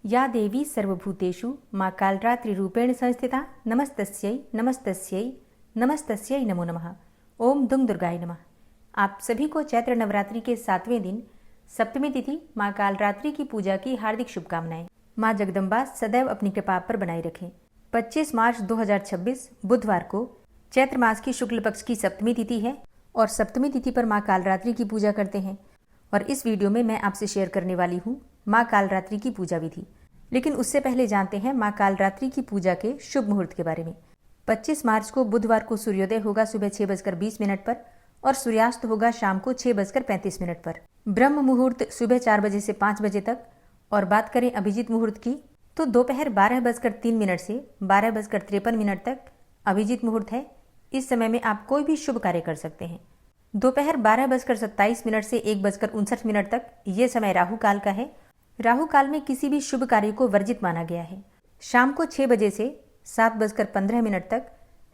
या देवी सर्वभूतेषु माँ कालरात्रि रूपेण संस्थिता नमस्तस्यै नमस्तस्यै नमस्तस्यै नमो नमः। ओम दुम दुर्गाय नमः। आप सभी को चैत्र नवरात्रि के 7वें दिन सप्तमी तिथि माँ कालरात्रि की पूजा की हार्दिक शुभकामनाएं। माँ जगदम्बा सदैव अपनी कृपा पर बनाए रखें। 25 मार्च 2026 बुधवार को चैत्र मास की शुक्ल पक्ष की सप्तमी तिथि है और सप्तमी तिथि पर माँ कालरात्रि की पूजा करते हैं। और इस वीडियो में मैं आपसे शेयर करने वाली हूँ माँ कालरात्रि की पूजा विधि। लेकिन उससे पहले जानते हैं माँ कालरात्रि की पूजा के शुभ मुहूर्त के बारे में। 25 मार्च को बुधवार को सूर्योदय होगा सुबह 6:20 पर और सूर्यास्त होगा शाम को 6:35 पर। ब्रह्म मुहूर्त सुबह 4 बजे से 5 बजे तक। और बात करें अभिजीत मुहूर्त की तो दोपहर 12:03 से 12:53 तक अभिजीत मुहूर्त है। इस समय में आप कोई भी शुभ कार्य कर सकते हैं। दोपहर 12:27 से 1:59 तक ये समय राहु काल का है। राहु काल में किसी भी शुभ कार्य को वर्जित माना गया है। शाम को 6 बजे से 7:15 तक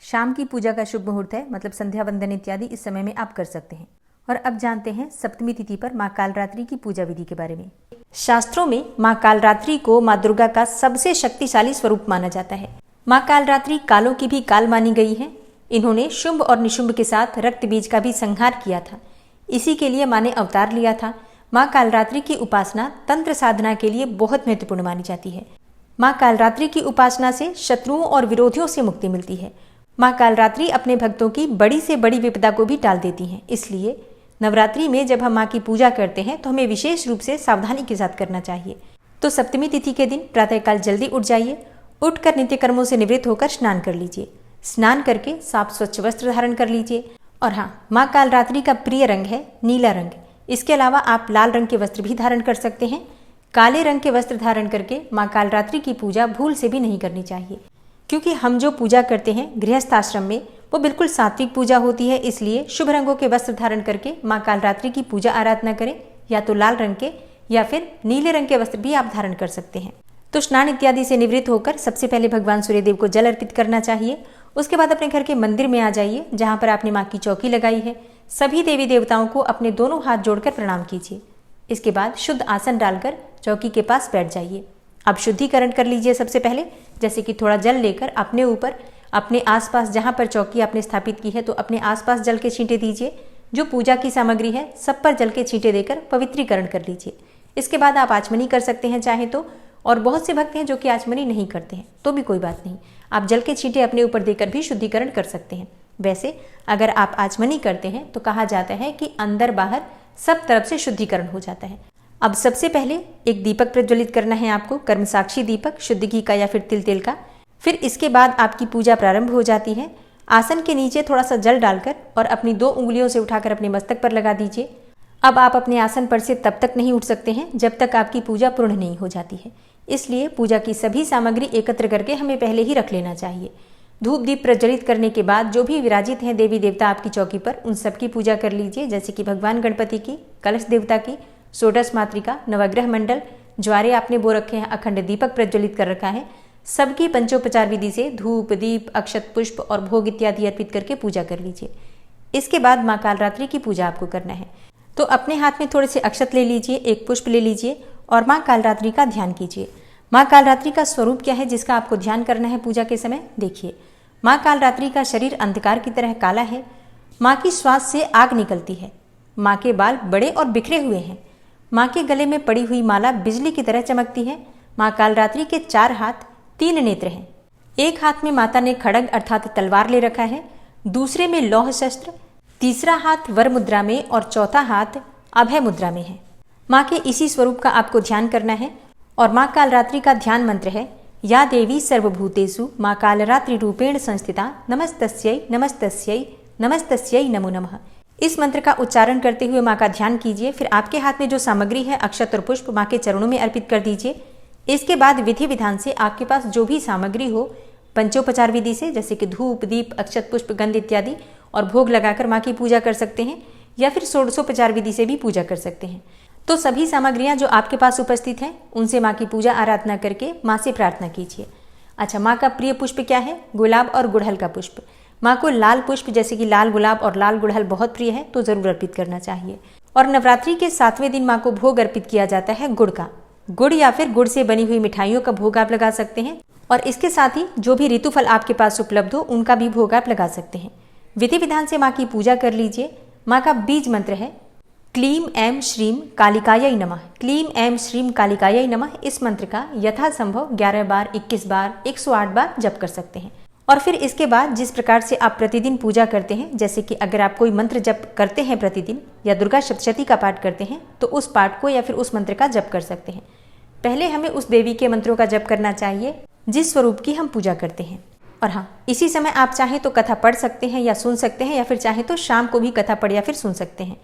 शाम की पूजा का शुभ मुहूर्त है, मतलब संध्या वंदन इत्यादि इस समय में आप कर सकते हैं। और अब जानते हैं सप्तमी तिथि पर माँ कालरात्रि की पूजा विधि के बारे में। शास्त्रों में माँ कालरात्रि को माँ दुर्गा का सबसे शक्तिशाली स्वरूप माना जाता है। माँ कालरात्रि कालों की भी काल मानी गई है। इन्होंने शुंभ और निशुंभ के साथ रक्त बीज का भी संहार किया था। इसी के लिए माँ ने अवतार लिया था। माँ कालरात्रि की उपासना तंत्र साधना के लिए बहुत महत्वपूर्ण मानी जाती है। माँ कालरात्रि की उपासना से शत्रुओं और विरोधियों से मुक्ति मिलती है। माँ कालरात्रि अपने भक्तों की बड़ी से बड़ी विपदा को भी टाल देती हैं। इसलिए नवरात्रि में जब हम माँ की पूजा करते हैं तो हमें विशेष रूप से सावधानी के साथ करना चाहिए। तो सप्तमी तिथि के दिन प्रातःकाल जल्दी उठ जाइए। उठकर नित्य कर्मों से निवृत्त होकर स्नान कर लीजिए। स्नान करके साफ स्वच्छ वस्त्र धारण कर लीजिए। और हाँ, माँ कालरात्रि का प्रिय रंग है नीला रंग। इसके अलावा आप लाल रंग के वस्त्र भी धारण कर सकते हैं। काले रंग के वस्त्र धारण करके माँ कालरात्रि की पूजा भूल से भी नहीं करनी चाहिए, क्योंकि हम जो पूजा करते हैं गृहस्थ आश्रम में वो बिल्कुल सात्विक पूजा होती है। इसलिए शुभ रंगों के वस्त्र धारण करके माँ कालरात्रि की पूजा आराधना करें। या तो लाल रंग के या फिर नीले रंग के वस्त्र भी आप धारण कर सकते हैं। तो स्नान इत्यादि से निवृत्त होकर सबसे पहले भगवान सूर्यदेव को जल अर्पित करना चाहिए। उसके बाद अपने घर के मंदिर में आ जाइए जहाँ पर आपने माँ की चौकी लगाई है। सभी देवी देवताओं को अपने दोनों हाथ जोड़कर प्रणाम कीजिए। इसके बाद शुद्ध आसन डालकर चौकी के पास बैठ जाइए। अब शुद्धिकरण कर लीजिए सबसे पहले, जैसे कि थोड़ा जल लेकर अपने ऊपर, अपने आसपास जहाँ पर चौकी आपने स्थापित की है तो अपने आसपास जल के छींटे दीजिए। जो पूजा की सामग्री है सब पर जल के छींटे देकर पवित्रीकरण कर लीजिए। इसके बाद आप आचमनी कर सकते हैं चाहे तो, और बहुत से भक्त हैं जो कि आचमनी नहीं करते हैं तो भी कोई बात नहीं, आप जल के छींटे अपने ऊपर देकर भी शुद्धिकरण कर सकते हैं। वैसे अगर आप आचमनी करते हैं तो कहा जाता है कि अंदर बाहर सब तरफ से शुद्धिकरण हो जाता है। अब सबसे पहले एक दीपक प्रज्वलित करना है आपको, कर्म साक्षी दीपक, शुद्ध घी का या फिर तिल तेल का। फिर इसके बाद आपकी पूजा प्रारंभ हो जाती है। आसन के नीचे थोड़ा सा जल डालकर और अपनी 2 उंगलियों से उठाकर अपने मस्तक पर लगा दीजिए। अब आप अपने आसन पर से तब तक नहीं उठ सकते हैं जब तक आपकी पूजा पूर्ण नहीं हो जाती है। इसलिए पूजा की सभी सामग्री एकत्र करके हमें पहले ही रख लेना चाहिए। धूप दीप प्रज्वलित करने के बाद जो भी विराजित हैं देवी देवता आपकी चौकी पर, उन सबकी पूजा कर लीजिए, जैसे कि भगवान गणपति की, कलश देवता की, षोडश मातृका, नवग्रह मंडल, ज्वारे आपने बो रखे हैं, अखंड दीपक प्रज्वलित कर रखा है। सबकी पंचोपचार विधि से धूप दीप अक्षत पुष्प और भोग इत्यादि अर्पित करके पूजा कर लीजिए। इसके बाद माँ कालरात्रि की पूजा आपको करना है। तो अपने हाथ में थोड़े से अक्षत ले लीजिए, एक पुष्प ले लीजिए और माँ कालरात्रि का ध्यान कीजिए। माँ कालरात्रि का स्वरूप क्या है जिसका आपको ध्यान करना है पूजा के समय, देखिए। माँ कालरात्रि का शरीर अंधकार की तरह काला है। माँ की श्वास से आग निकलती है। माँ के बाल बड़े और बिखरे हुए हैं। माँ के गले में पड़ी हुई माला बिजली की तरह चमकती है। माँ कालरात्रि के 4 हाथ 3 नेत्र हैं। एक हाथ में माता ने खड्ग अर्थात तलवार ले रखा है, दूसरे में लौह शस्त्र, तीसरा हाथ वर मुद्रा में और चौथा हाथ अभय मुद्रा में है। माँ के इसी स्वरूप का आपको ध्यान करना है। और माँ कालरात्रि का ध्यान मंत्र है या देवी सर्वभूतेषु माँ कालरात्रि रूपेण संस्थिता नमस्तस्यै नमस्तस्यै नमस्तस्यै नमो नमः। इस मंत्र का उच्चारण करते हुए माँ का ध्यान कीजिए। फिर आपके हाथ में जो सामग्री है अक्षत और पुष्प माँ के चरणों में अर्पित कर दीजिए। इसके बाद विधि विधान से आपके पास जो भी सामग्री हो पंचोपचार विधि से, जैसे कि धूप दीप अक्षत पुष्प गंध इत्यादि, और भोग लगाकर माँ की पूजा कर सकते हैं या फिर षोडशोपचार विधि से भी पूजा कर सकते हैं। तो सभी सामग्रियां जो आपके पास उपस्थित हैं उनसे माँ की पूजा आराधना करके माँ से प्रार्थना कीजिए। अच्छा, माँ का प्रिय पुष्प क्या है? गुलाब और गुड़हल का पुष्प। माँ को लाल पुष्प जैसे कि लाल गुलाब और लाल गुड़हल बहुत प्रिय है, तो जरूर अर्पित करना चाहिए। और नवरात्रि के 7वें दिन माँ को भोग अर्पित किया जाता है गुड़ का। गुड़ या फिर गुड़ से बनी हुई मिठाइयों का भोग आप लगा सकते हैं और इसके साथ ही जो भी ऋतुफल आपके पास उपलब्ध हो उनका भी भोग आप लगा सकते हैं। विधि विधान से माँ की पूजा कर लीजिए। माँ का बीज मंत्र है क्लीम ऐं श्रीम कालिकायै नमः। क्लीम ऐं श्रीम कालिकायै नमः। इस मंत्र का यथासंभव 11 बार, 21 बार, 108 बार जप कर सकते हैं। और फिर इसके बाद जिस प्रकार से आप प्रतिदिन पूजा करते हैं, जैसे कि अगर आप कोई मंत्र जप करते हैं प्रतिदिन या दुर्गा सप्तशती का पाठ करते हैं तो उस पाठ को या फिर उस मंत्र का जप कर सकते हैं। पहले हमें उस देवी के मंत्रों का जप करना चाहिए जिस स्वरूप की हम पूजा करते हैं। और हाँ, इसी समय आप चाहें तो कथा पढ़ सकते हैं या सुन सकते हैं, या फिर चाहें तो शाम को भी कथा पढ़ या फिर सुन सकते हैं।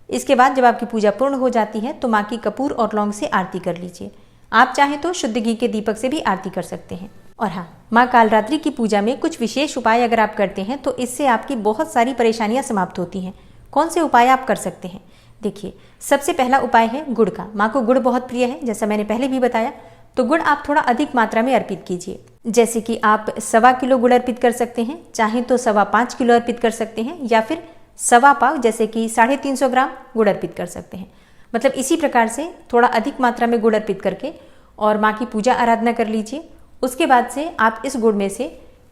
इसके बाद जब आपकी पूजा पूर्ण हो जाती है तो माँ की कपूर और लौंग से आरती कर लीजिए। आप चाहें तो शुद्ध घी के दीपक से भी आरती कर सकते हैं। और हाँ, माँ कालरात्रि की पूजा में कुछ विशेष उपाय अगर आप करते हैं तो इससे आपकी बहुत सारी परेशानियां समाप्त होती हैं। कौन से उपाय आप कर सकते हैं? देखिए, सबसे पहला उपाय है गुड़ का। माँ को गुड़ बहुत प्रिय है, जैसा मैंने पहले भी बताया। तो गुड़ आप थोड़ा अधिक मात्रा में अर्पित कीजिए। जैसे कि आप 1.25 किलो गुड़ अर्पित कर सकते हैं, चाहे तो 5.25 किलो अर्पित कर सकते हैं, या फिर 1.25 पाव जैसे कि 350 ग्राम गुड़ अर्पित कर सकते हैं। मतलब इसी प्रकार से थोड़ा अधिक मात्रा में गुड़ अर्पित करके और माँ की पूजा आराधना कर लीजिए। उसके बाद से आप इस गुड़ में से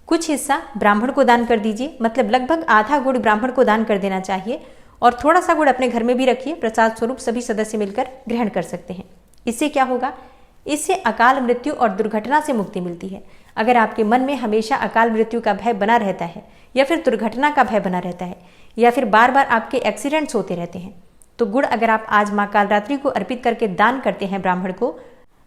कुछ हिस्सा ब्राह्मण को दान कर दीजिए। मतलब लगभग आधा गुड़ ब्राह्मण को दान कर देना चाहिए और थोड़ा सा गुड़ अपने घर में भी रखिए। प्रसाद स्वरूप सभी सदस्य मिलकर ग्रहण कर सकते हैं। इससे क्या होगा? इससे अकाल मृत्यु और दुर्घटना से मुक्ति मिलती है। अगर आपके मन में हमेशा अकाल मृत्यु का भय बना रहता है या फिर दुर्घटना का भय बना रहता है या फिर बार बार आपके एक्सीडेंट्स होते रहते हैं, तो गुड़ अगर आप आज माँ कालरात्रि को अर्पित करके दान करते हैं ब्राह्मण को,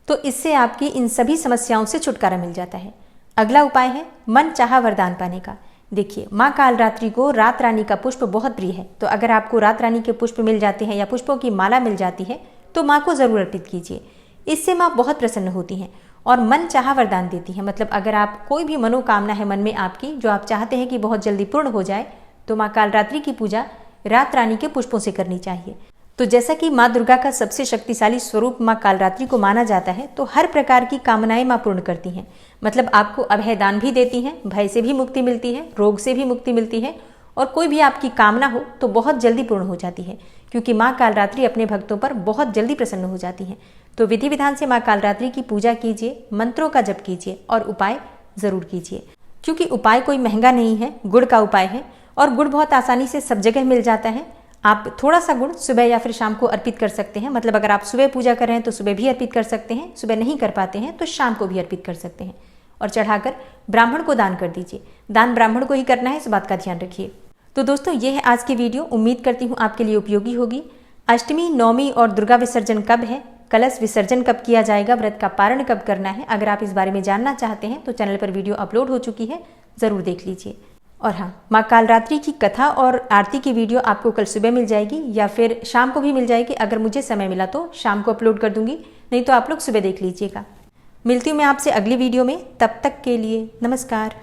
तो इससे आपकी इन सभी समस्याओं से छुटकारा मिल जाता है। अगला उपाय है मन चाहा वरदान पाने का। देखिए, माँ कालरात्रि को रात रानी का पुष्प बहुत प्रिय है। तो अगर आपको रात रानी के पुष्प मिल जाते हैं या पुष्पों की माला मिल जाती है तो माँ को जरूर अर्पित कीजिए। इससे माँ बहुत प्रसन्न होती हैं और मन चाहा वरदान देती है। मतलब अगर आप कोई भी मनोकामना है मन में आपकी जो आप चाहते हैं कि बहुत जल्दी पूर्ण हो जाए, तो माँ कालरात्रि की पूजा रात रानी के पुष्पों से करनी चाहिए। तो जैसा कि माँ दुर्गा का सबसे शक्तिशाली स्वरूप माँ कालरात्रि को माना जाता है, तो हर प्रकार की कामनाएं माँ पूर्ण करती हैं। मतलब आपको अभय दान भी देती हैं, भय से भी मुक्ति मिलती है, रोग से भी मुक्ति मिलती है, और कोई भी आपकी कामना हो तो बहुत जल्दी पूर्ण हो जाती है, क्योंकि माँ कालरात्रि अपने भक्तों पर बहुत जल्दी प्रसन्न हो जाती हैं। तो विधि विधान से माँ कालरात्रि की पूजा कीजिए, मंत्रों का जप कीजिए और उपाय जरूर कीजिए। क्योंकि उपाय कोई महंगा नहीं है, गुड़ का उपाय है और गुड़ बहुत आसानी से सब जगह मिल जाता है। आप थोड़ा सा गुड़ सुबह या फिर शाम को अर्पित कर सकते हैं। मतलब अगर आप सुबह पूजा कर रहे हैं तो सुबह भी अर्पित कर सकते हैं, सुबह नहीं कर पाते हैं तो शाम को भी अर्पित कर सकते हैं और चढ़ाकर ब्राह्मण को दान कर दीजिए। दान ब्राह्मण को ही करना है, इस बात का ध्यान रखिए। तो दोस्तों, ये है आज की वीडियो। उम्मीद करती हूँ आपके लिए उपयोगी होगी। अष्टमी, नवमी और दुर्गा विसर्जन कब है, कलश विसर्जन कब किया जाएगा, व्रत का पारण कब करना है, अगर आप इस बारे में जानना चाहते हैं तो चैनल पर वीडियो अपलोड हो चुकी है, जरूर देख लीजिए। और हाँ, माँ कालरात्रि की कथा और आरती की वीडियो आपको कल सुबह मिल जाएगी या फिर शाम को भी मिल जाएगी। अगर मुझे समय मिला तो शाम को अपलोड कर दूंगी, नहीं तो आप लोग सुबह देख लीजिएगा। मिलती हूँ मैं आपसे अगली वीडियो में। तब तक के लिए नमस्कार।